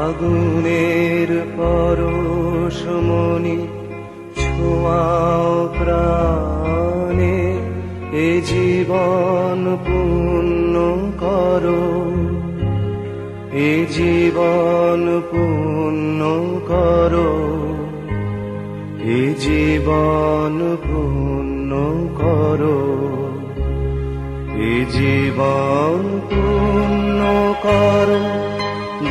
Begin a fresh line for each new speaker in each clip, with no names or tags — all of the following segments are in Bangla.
আগুনের পরশমণি ছোঁয়াও প্রাণে, এ জীবন পূর্ণ করো, এ জীবন পূর্ণ করো, এ জীবন পূর্ণ করো, এ জীবন পূর্ণ করো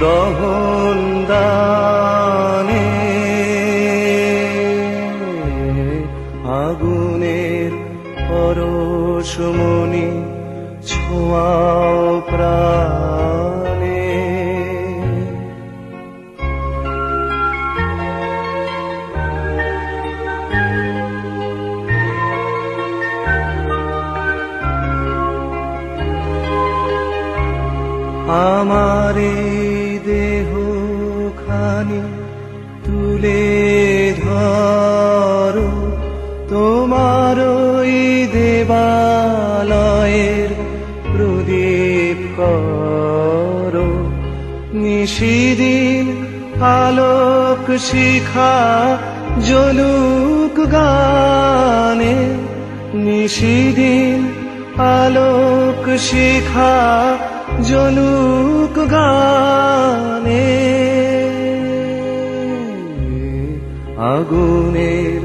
দহন দানে। আগুনের পরশমণি ছোঁয়াও প্রাণে। আমার দেহ খানি তুলে ধরো, তোমার দেবালয়ের প্রদীপ করো। নিশিদিন আলোক শিখা জ্বলুক গানে, নিশিদিন আলোক শিখা জ্বলুক গানে। আগুনের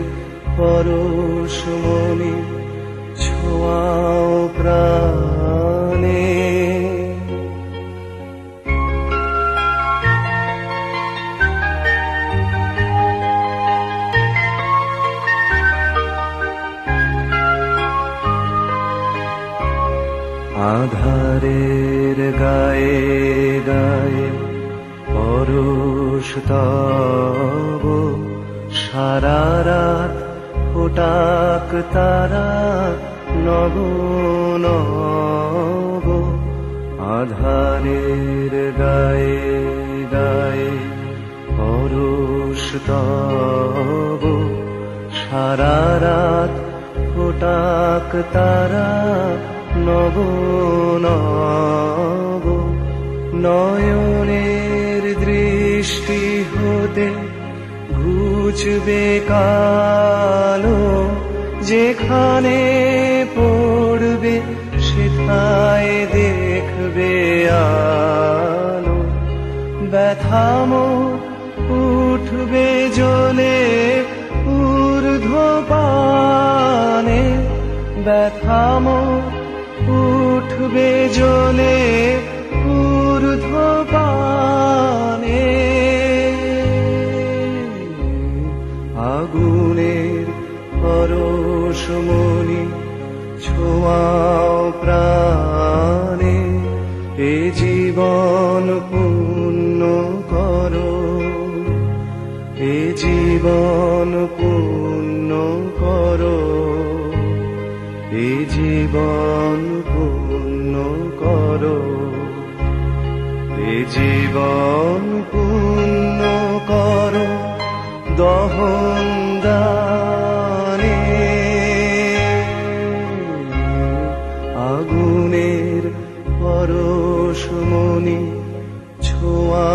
পরশমণি ছোঁয়াও প্রাণে। আধারের গায়ে গায়ে পরশ তব, সারা রাত ফোটাক তারা নব নব। আধারের গায়ে গায়ে পরশ তব, সারা রাত ফোটাক তারা নব নব। নয়নের দৃষ্টি হতে ঘুচবে কালো, যেখানে পড়বে সেথায় দেখবে আলো। ব্যথাম উঠবে জ্বলে ঊর্ধ্বপানে, ব্যথাম উঠবে জ্বলে ঊর্ধ্বপানে। আগুনের পরশমণি ছোঁয়াও প্রাণে, এ জীবন পূর্ণ করো, এ জীবন পূর্ণ করো, এ জীবন পূর্ণ করো, এ জীবন পূর্ণ করো দহন দানে। আগুনের পরশমণি ছোঁয়া